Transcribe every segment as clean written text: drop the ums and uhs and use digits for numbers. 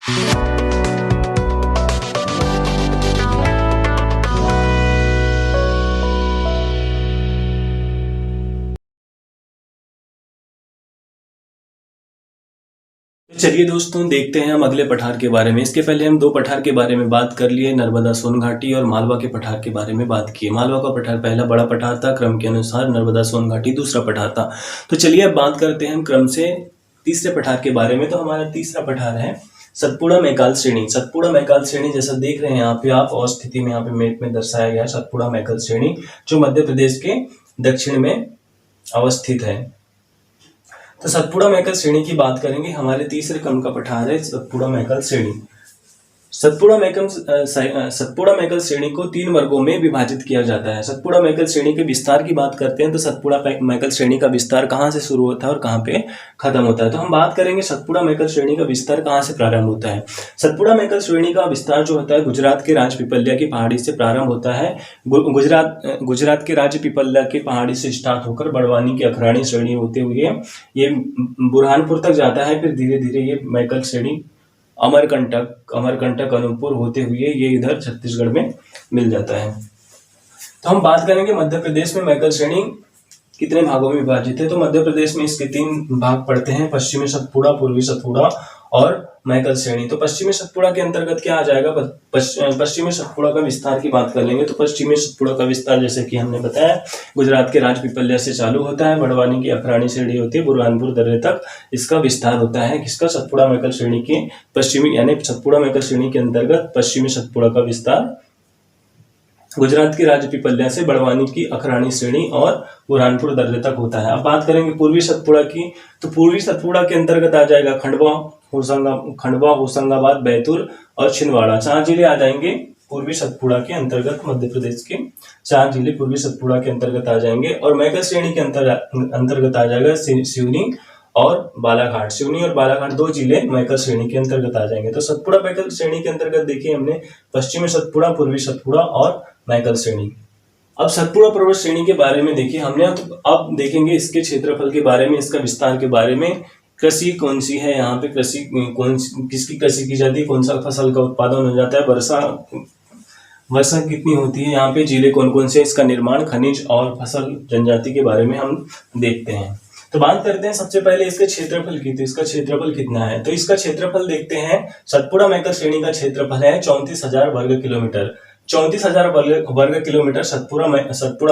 चलिए दोस्तों, देखते हैं हम अगले पठार के बारे में। इसके पहले हम दो पठार के बारे में बात कर लिए, नर्मदा सोन घाटी और मालवा के पठार के बारे में बात की। मालवा का पठार पहला बड़ा पठार था, क्रम के अनुसार नर्मदा सोन घाटी दूसरा पठार था। तो चलिए अब बात करते हैं हम क्रम से तीसरे पठार के बारे में। तो हमारा तीसरा पठार है सतपुड़ा मैकाल श्रेणी। सतपुड़ा मैकाल श्रेणी जैसा देख रहे हैं यहाँ पे आप, और स्थिति में यहाँ पे मैप में दर्शाया गया सतपुड़ा मैकाल श्रेणी, जो मध्य प्रदेश के दक्षिण में अवस्थित है। तो सतपुड़ा मैकाल श्रेणी की बात करेंगे। हमारे तीसरे क्रम का पठार है सतपुड़ा मैकाल श्रेणी। सतपुड़ा मैकाल श्रेणी को 3 वर्गों में विभाजित किया जाता है। सतपुड़ा मैकाल श्रेणी के विस्तार की बात करते हैं तो सतपुड़ा मैकाल श्रेणी का विस्तार कहाँ से शुरू होता है और कहाँ पे खत्म होता है। तो हम बात करेंगे सतपुड़ा मैकाल श्रेणी का विस्तार कहाँ से प्रारंभ होता है। सतपुड़ा मैकाल श्रेणी का विस्तार जो होता है गुजरात के राजपीपल्या की पहाड़ी से प्रारंभ होता है। गुजरात के राजपीपल्या की पहाड़ी से स्टार्ट होकर बड़वानी की अखराणी श्रेणी होते हुए ये बुरहानपुर तक जाता है। फिर धीरे धीरे ये मैकाल श्रेणी अमरकंटक अनूपपुर होते हुए ये इधर छत्तीसगढ़ में मिल जाता है। तो हम बात करेंगे मध्य प्रदेश में मैकाल श्रेणी कितने भागों में विभाजित है। तो मध्य प्रदेश में इसके 3 भाग पड़ते हैं, पश्चिमी सतपुड़ा, पूर्वी सतपुड़ा और मैकाल श्रेणी। तो पश्चिमी सतपुड़ा के अंतर्गत क्या आ जाएगा, पश्चिमी सतपुड़ा का विस्तार की बात कर लेंगे। तो पश्चिमी सतपुड़ा का विस्तार जैसे कि हमने बताया गुजरात के राजपीपल्या से चालू होता है, बड़वानी की अखराणी श्रेणी होती है, बुरहानपुर दर्रे तक इसका विस्तार होता है। किसका, सतपुड़ा मैकाल श्रेणी के पश्चिमी यानी सतपुड़ा मैकाल श्रेणी के अंतर्गत पश्चिमी सतपुड़ा का विस्तार गुजरात की राजपीपल्या से बड़वानी की अखराणी श्रेणी और बुरहानपुर दर्रे तक होता है। अब बात करेंगे पूर्वी सतपुड़ा की। तो पूर्वी सतपुड़ा के अंतर्गत आ जाएगा खंडवा, होशंगाबाद, बैतूल और छिंदवाड़ा। 4 जिले आ जाएंगे पूर्वी सतपुड़ा के अंतर्गत। मध्य प्रदेश के 4 जिले पूर्वी सतपुड़ा के अंतर्गत आ जाएंगे। और मैकाल श्रेणी के अंतर्गत आ जाएगा सिवनी और बालाघाट। सिवनी और बालाघाट 2 जिले मैकाल श्रेणी के अंतर्गत आ जाएंगे। तो सतपुड़ा मैकाल श्रेणी के अंतर्गत देखिए हमने पश्चिमी सतपुड़ा, पूर्वी सतपुड़ा और मैकाल श्रेणी। अब सतपुड़ा पर्वत श्रेणी के बारे में देखिए हमने। तो अब देखेंगे इसके क्षेत्रफल के बारे में, इसका विस्तार के बारे में। कृषि कौन सी है यहाँ पे, कृषि किसकी कृषि की जाती है, कौन सा फसल का उत्पादन हो जाता है, वर्षा कितनी होती है, यहाँ पे जिले कौन कौन से, इसका निर्माण, खनिज और फसल जनजाति के बारे में हम देखते हैं। तो बात करते हैं सबसे पहले इसके क्षेत्रफल की। तो इसका क्षेत्रफल कितना है, तो इसका क्षेत्रफल देखते हैं। सतपुड़ा मैकाल श्रेणी का क्षेत्रफल है 34,000 वर्ग किलोमीटर। 34,000 वर्ग किलोमीटर सतपुड़ा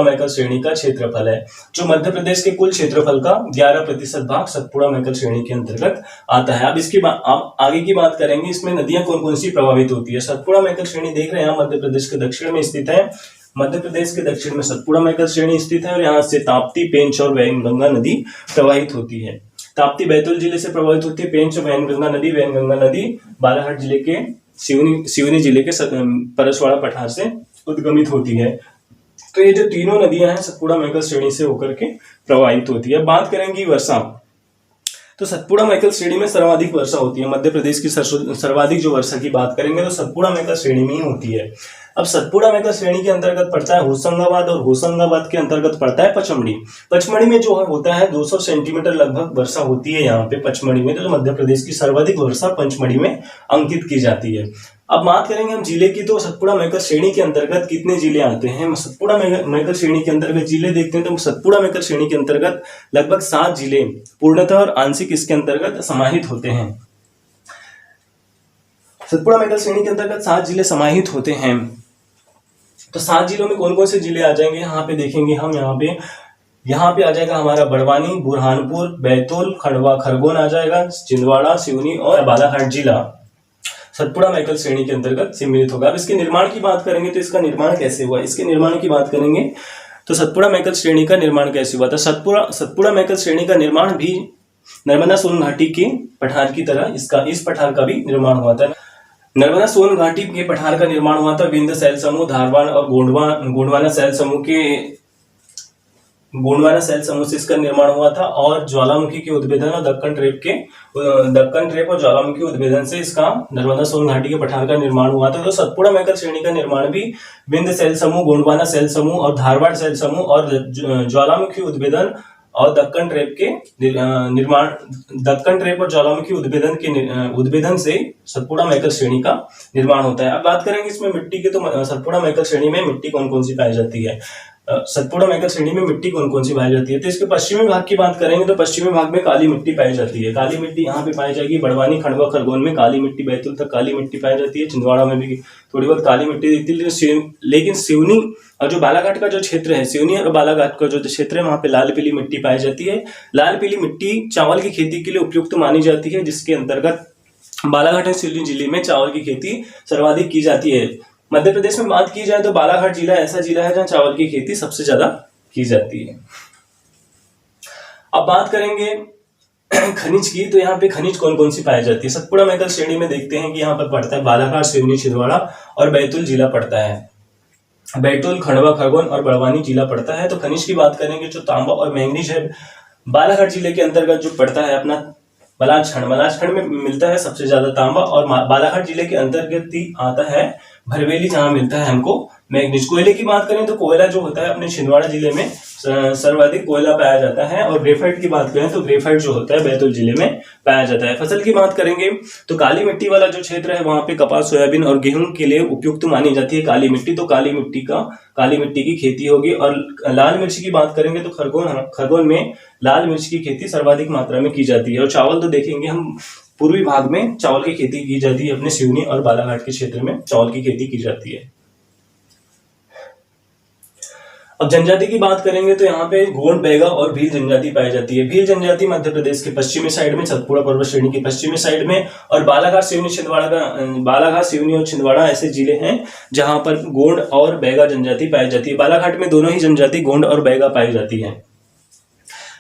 मैकाल श्रेणी का क्षेत्रफल है, जो मध्य प्रदेश के कुल क्षेत्रफल का 11% भाग सतपुड़ा मैकाल श्रेणी के अंतर्गत आता है। अब इसकी आगे की बात करेंगे, इसमें नदियां कौन कौन सी प्रभावित होती है। सतपुड़ा मैकाल श्रेणी देख रहे हैं मध्य प्रदेश के दक्षिण में स्थित है। मध्य प्रदेश के दक्षिण में सतपुड़ा मैकाल श्रेणी स्थित है और यहाँ से ताप्ती, पेंच और वैनगंगा नदी प्रवाहित होती है। ताप्ती बैतूल जिले से प्रभावित होती है, पेंच वैनगंगा नदी बालाघाट जिले के सिवनी जिले के परसवाड़ा पठार से उद्गमित होती है। तो ये जो तीनों नदियां हैं सतपुड़ा मैकाल श्रेणी से होकर के प्रवाहित होती है। बात करेंगे वर्षा। तो सतपुड़ा मैकाल श्रेणी में सर्वाधिक वर्षा होती है। मध्य प्रदेश की सर्वाधिक जो वर्षा की बात करेंगे तो सतपुड़ा मैकाल श्रेणी में ही होती है। अब सतपुड़ा मैकाल श्रेणी के अंतर्गत पड़ता है होशंगाबाद और होशंगाबाद के अंतर्गत पड़ता है पचमढ़ी। पचमढ़ी में जो होता है 200 सेंटीमीटर लगभग वर्षा होती है यहाँ पे पचमढ़ी में। तो मध्य प्रदेश की सर्वाधिक वर्षा पचमढ़ी में अंकित की जाती है। अब बात करेंगे हम जिले की। तो सतपुड़ा मैकाल श्रेणी के अंतर्गत कितने जिले आते हैं। सतपुड़ा मैकाल श्रेणी के अंतर्गत जिले देखते हैं तो सतपुड़ा मैकाल श्रेणी के अंतर्गत लगभग 7 जिले पूर्णतः और आंशिक इसके अंतर्गत समाहित होते हैं। सतपुड़ा मैकाल श्रेणी के अंतर्गत 7 जिले समाहित होते हैं। तो 7 जिलों में कौन कौन से जिले आ जाएंगे यहाँ पे देखेंगे हम। यहाँ पे आ जाएगा हमारा बड़वानी, बुरहानपुर, बैतूल, खंडवा, खरगोन आ जाएगा, छिंदवाड़ा, सिवनी और बालाघाट जिला सतपुड़ा मैकाल श्रेणी के अंतर्गत सम्मिलित होगा। अब इसके निर्माण की बात करेंगे तो इसका निर्माण कैसे हुआ, इसके निर्माण की बात करेंगे तो सतपुड़ा मैकाल श्रेणी का निर्माण कैसे हुआ था। सतपुड़ा मैकाल श्रेणी का निर्माण भी नर्मदा सोन घाटी के पठार की तरह इस पठार का भी निर्माण हुआ था। नर्मदा सोन घाटी के पठार का निर्माण हुआ था विंध्य शैल समूह, धारवाड़ और गोंडवाना शैल समूह से इसका निर्माण हुआ था। और ज्वालामुखी के उद्भेदन और दक्कन ट्रेप और ज्वालामुखी उद्भेदन से इसका नर्मदा सोन घाटी के पठार का निर्माण हुआ था। तो सतपुड़ा मैकाल श्रेणी का निर्माण भी विंध्य शैल समूह, गोंडवाना शैल समूह और धारवाड़ शैल समूह और ज्वालामुखी उद्भेदन और दक्कन ट्रेप के निर्माण, दक्कन ट्रेप और ज्वालामुखी उद्भेदन से सतपुड़ा मैकल श्रेणी का निर्माण होता है। अब बात करेंगे इसमें मिट्टी के, तो सतपुड़ा मैकल श्रेणी में मिट्टी कौन कौन सी पाई जाती है, सतपुड़ा मैकल श्रेणी में मिट्टी कौन कौन सी पाई जाती है। तो इसके पश्चिमी भाग की बात करेंगे तो पश्चिमी भाग में काली मिट्टी पाई जाती है। काली मिट्टी यहाँ पे पाई जाएगी बड़वानी, खंडवा, खरगोन में काली मिट्टी, बैतूल तक काली मिट्टी पाई जाती है, छिंदवाड़ा में भी थोड़ी बहुत काली मिट्टी दिखती है। लेकिन सिवनी और जो बालाघाट का जो क्षेत्र है, सिवनी और बालाघाट का जो क्षेत्र है, वहां पे लाल पीली मिट्टी पाई जाती है। लाल पीली मिट्टी चावल की खेती के लिए उपयुक्त मानी जाती है, जिसके अंतर्गत बालाघाट और सिवनी जिले में चावल की खेती सर्वाधिक की जाती है। मध्य प्रदेश में बात की जाए तो बालाघाट जिला ऐसा जिला है जहां चावल की खेती सबसे ज्यादा की जाती है। अब बात करेंगे खनिज की, तो यहाँ पे खनिज कौन कौन सी पाई जाती है। सतपुड़ा मैकल श्रेणी में देखते हैं कि यहाँ पर पड़ता है बालाघाट, सिवनी, छिंदवाड़ा और बैतूल जिला पड़ता है। बैतूल, खंडवा, खरगोन और बड़वानी जिला पड़ता है। तो खनिज की बात करेंगे जो तांबा और मैंगनीज है, बालाघाट जिले के अंतर्गत जो पड़ता है अपना मलाजखंड में मिलता है सबसे ज्यादा तांबा, और बालाघाट जिले के अंतर्गत ही आता है भरवेली, जहां मिलता है हमको मैंगनीज। कोयले की बात करें तो कोयला जो होता है अपने छिंदवाड़ा जिले में सर्वाधिक कोयला पाया जाता है, और ग्रेफाइट की बात करें तो ग्रेफाइट जो होता है बैतूल जिले में पाया जाता है। फसल की बात करेंगे तो काली मिट्टी वाला जो क्षेत्र है वहां पे कपास, सोयाबीन और गेहूं के लिए उपयुक्त मानी जाती है काली मिट्टी, तो काली मिट्टी की खेती होगी। और लाल मिर्च की बात करेंगे तो खरगोन में लाल मिर्च की खेती सर्वाधिक मात्रा में की जाती है। और चावल तो देखेंगे हम, पूर्वी भाग में चावल की खेती की जाती है, अपने सिवनी और बालाघाट के क्षेत्र में चावल की खेती की जाती है। अब जनजाति की बात करेंगे तो यहाँ पे गोंड, बैगा और भील जनजाति पाई जाती है। भील जनजाति मध्य प्रदेश के पश्चिमी साइड में, सतपुड़ा पर्वत श्रेणी की पश्चिमी साइड में, और बालाघाट, सिवनी और छिंदवाड़ा ऐसे जिले हैं जहां पर गोंड और बैगा जनजाति पाई जाती है। बालाघाट में दोनों ही जनजाति गोंड और बैगा पाई जाती है।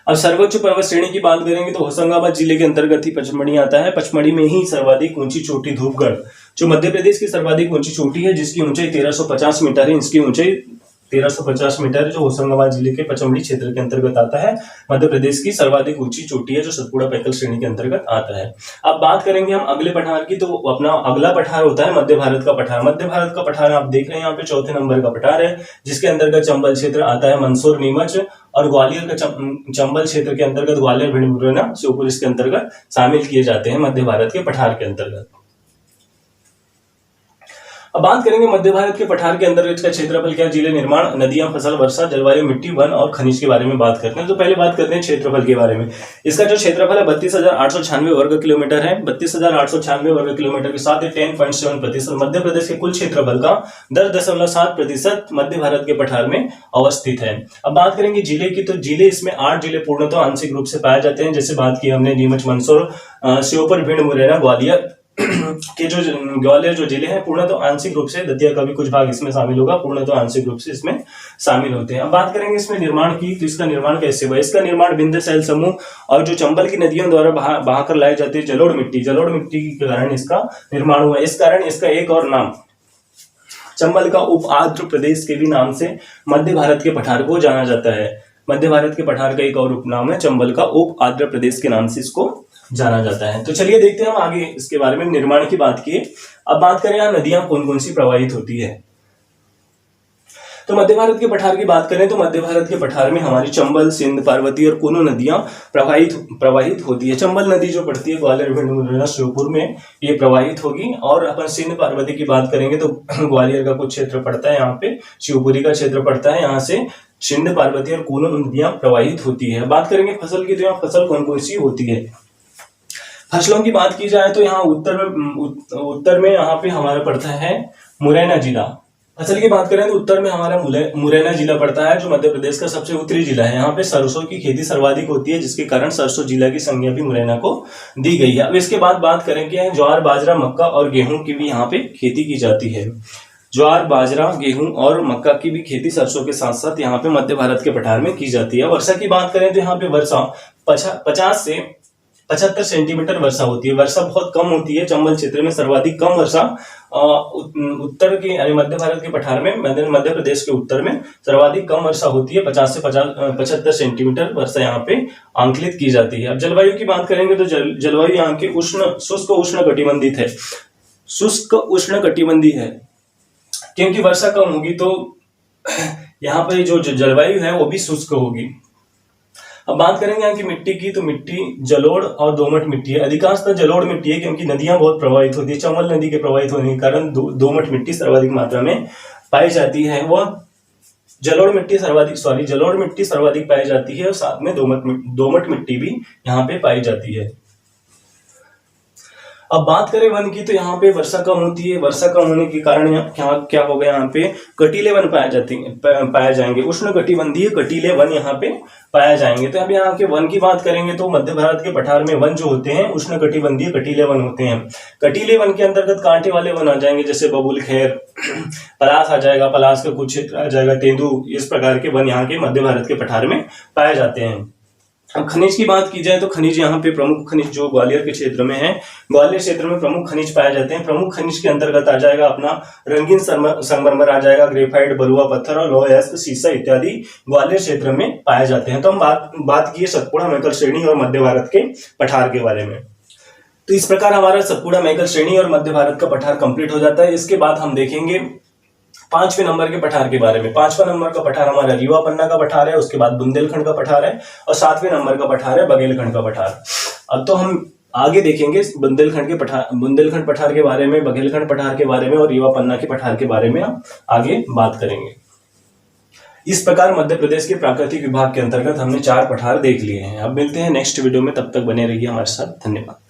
अब सर्वोच्च पर्वत श्रेणी की बात करेंगे तो होशंगाबाद जिले के अंतर्गत ही पचमढ़ी आता है। पचमढ़ी में ही सर्वाधिक ऊंची चोटी धूपगढ़, जो मध्य प्रदेश की सर्वाधिक ऊंची चोटी है, जिसकी ऊंचाई 1350 मीटर है। इसकी ऊंचाई 1350 मीटर, जो होशंगाबाद जिले के पचमढ़ी क्षेत्र के अंतर्गत आता है। मध्य प्रदेश की सर्वाधिक ऊंची चोटी है, जो सतपुड़ा मैकल श्रेणी के अंतर्गत आता है। अब बात करेंगे हम अगले पठार की, तो अपना अगला पठार होता है मध्य भारत का पठार। मध्य भारत का पठार आप देख रहे हैं यहाँ पे चौथे नंबर का पठार है, जिसके अंतर्गत चंबल क्षेत्र आता है, मंदसौर, नीमच और ग्वालियर का चंबल क्षेत्र के अंतर्गत ग्वालियर, भिंड, मुरैना, श्योपुर इसके अंतर्गत शामिल किए जाते हैं मध्य भारत के पठार के अंतर्गत। अब बात करेंगे मध्य भारत के पठार के अंतर्गत का क्षेत्रफल क्या, जिले, निर्माण, नदियां, फसल, वर्षा, जलवायु, मिट्टी, वन और खनिज के बारे में बात करते हैं। तो पहले बात करते हैं क्षेत्रफल के बारे में। इसका जो क्षेत्रफल है 32,896 वर्ग किलोमीटर है। 32,896 वर्ग किलोमीटर के साथ 10.7%। मध्य प्रदेश के कुल क्षेत्रफल का 10.7% मध्य भारत के पठार में अवस्थित है। अब बात करेंगे जिले की, तो जिले इसमें 8 जिले पूर्णतः आंशिक रूप से पाए जाते हैं। जैसे बात की हमने नीमच, मंदसौर, श्योपुर, भिंड, मुरैना, ग्वालियर के ग्वालियर जो जिले हैं पूर्ण तो आंशिक रूप से, दतिया का भी कुछ भाग इसमें शामिल होगा, पूर्ण तो आंशिक रूप से इसमें शामिल होते हैं। अब बात करेंगे इसमें निर्माण की, तो इसका निर्माण कैसे हुआ। इसका निर्माण विंध्य शैल समूह और जो चंबल की नदियों द्वारा बहाकर लाई जाती है जलोढ़ मिट्टी के कारण इसका निर्माण हुआ। इस कारण इसका एक और नाम, चंबल का उप आंध्र प्रदेश के भी नाम से मध्य भारत के पठार को जाना जाता है। मध्य भारत के पठार का एक और उपनाम है, चंबल का उप आंध्र प्रदेश के नाम से इसको जाना जाता है। तो चलिए देखते हैं हम आगे इसके बारे में। निर्माण की बात की, अब बात करें यहाँ नदियां कौन कौन सी प्रवाहित होती है। तो मध्य भारत के पठार की बात करें तो मध्य भारत के पठार में हमारी चंबल, सिंध, पार्वती और कूनो नदियां प्रवाहित होती है। चंबल नदी जो पड़ती है ग्वालियर, भिंड, मुरैना, श्योपुर में ये प्रवाहित होगी। और अपन सिंध, पार्वती की बात करेंगे तो ग्वालियर का कुछ क्षेत्र पड़ता है, यहाँ पे शिवपुरी का क्षेत्र पड़ता है, यहाँ से सिंध, पार्वती और कूनो नदियां प्रवाहित होती है। बात करेंगे फसल की, तो यहाँ फसल कौन कौन सी होती है। फसलों की बात की जाए तो यहाँ उत्तर में यहाँ पे हमारा पड़ता है मुरैना जिला। फसल की बात करें तो उत्तर में हमारा मुरैना जिला पड़ता है, जो मध्य प्रदेश का सबसे उत्तरी जिला है। यहाँ पे सरसों की खेती सर्वाधिक होती है, जिसके कारण सरसों जिला की संज्ञा भी मुरैना को दी गई है। अब इसके बाद बात करें कि ज्वार, बाजरा, मक्का और गेहूं की भी यहाँ पे खेती की जाती है। ज्वार, बाजरा, गेहूं और मक्का की भी खेती सरसों के साथ साथ यहाँ पे मध्य भारत के पठार में की जाती है। वर्षा की बात करें तो यहाँ पे वर्षा 50 से 75 सेंटीमीटर वर्षा होती है। वर्षा बहुत कम होती है। चंबल क्षेत्र में सर्वाधिक कम वर्षा उत्तर के यानी मध्य भारत के पठार में, मध्य प्रदेश के उत्तर में सर्वाधिक कम वर्षा होती है। 50 से 75 सेंटीमीटर वर्षा यहाँ पे आंकलित की जाती है। अब जलवायु की बात करेंगे तो जलवायु यहाँ की शुष्क उष्ण कटिबंधित है। शुष्क उष्ण कटिबंधी है क्योंकि वर्षा कम होगी तो यहाँ पे जो जलवायु है वो भी शुष्क होगी। अब बात करेंगे यहाँ की मिट्टी की, तो मिट्टी जलोढ़ और दोमट मिट्टी है। अधिकांशतः जलोढ़ मिट्टी है क्योंकि नदियां बहुत प्रभावित होती है। चंबल नदी के प्रभावित होने के कारण दोमट मिट्टी सर्वाधिक मात्रा में पाई जाती है। वह जलोढ़ मिट्टी सर्वाधिक पाई जाती है और साथ में दोमट मिट्टी भी यहाँ पे पाई जाती है। अब बात करें वन की, तो यहाँ पे वर्षा कम होती है। वर्षा कम होने के कारण यहाँ क्या होगा, यहाँ पे कटीले वन पाए जाएंगे। उष्ण कटिबंधीय कटीले वन यहाँ पे पाए जाएंगे। तो अब यहाँ के वन की बात करेंगे तो मध्य भारत के पठार में वन जो होते हैं उष्ण कटिबंधीय कटीले वन होते हैं। कटीले वन के अंतर्गत कांटे वाले वन आ जाएंगे, जैसे बबूल, खैर, पलास आ जाएगा, पलास का कुछ क्षेत्र आ जाएगा, तेंदू, इस प्रकार के वन यहाँ के मध्य भारत के पठार में पाए जाते हैं। अब खनिज की बात की जाए तो खनिज यहाँ पे प्रमुख खनिज जो ग्वालियर के क्षेत्र में है, ग्वालियर क्षेत्र में प्रमुख खनिज पाए जाते हैं। प्रमुख खनिज के अंतर्गत आ जाएगा अपना रंगीन संगमरमर आ जाएगा, ग्रेफाइट, बलुआ पत्थर और लौह अयस्क, सीसा इत्यादि ग्वालियर क्षेत्र में पाए जाते हैं। तो हम बात की सतपुड़ा, मैकल श्रेणी और मध्य भारत के पठार के बारे में। तो इस प्रकार हमारा सतपुड़ा, मैकल श्रेणी और मध्य भारत का पठार कंप्लीट हो जाता है। इसके बाद हम देखेंगे 5वें नंबर के पठार के बारे में। 5वां नंबर का पठार हमारा रीवा पन्ना का पठार है, उसके बाद बुंदेलखंड का पठार है और 7वें नंबर का पठार है बघेलखंड का पठार। अब तो हम आगे देखेंगे बुंदेलखंड पठार के बारे में, बघेलखंड पठार के बारे में और रीवा पन्ना के पठार के बारे में हम आगे बात करेंगे। इस प्रकार मध्य प्रदेश के प्राकृतिक विभाग के अंतर्गत हमने 4 पठार देख लिए हैं। अब मिलते हैं नेक्स्ट वीडियो में, तब तक बने रहिए हमारे साथ। धन्यवाद।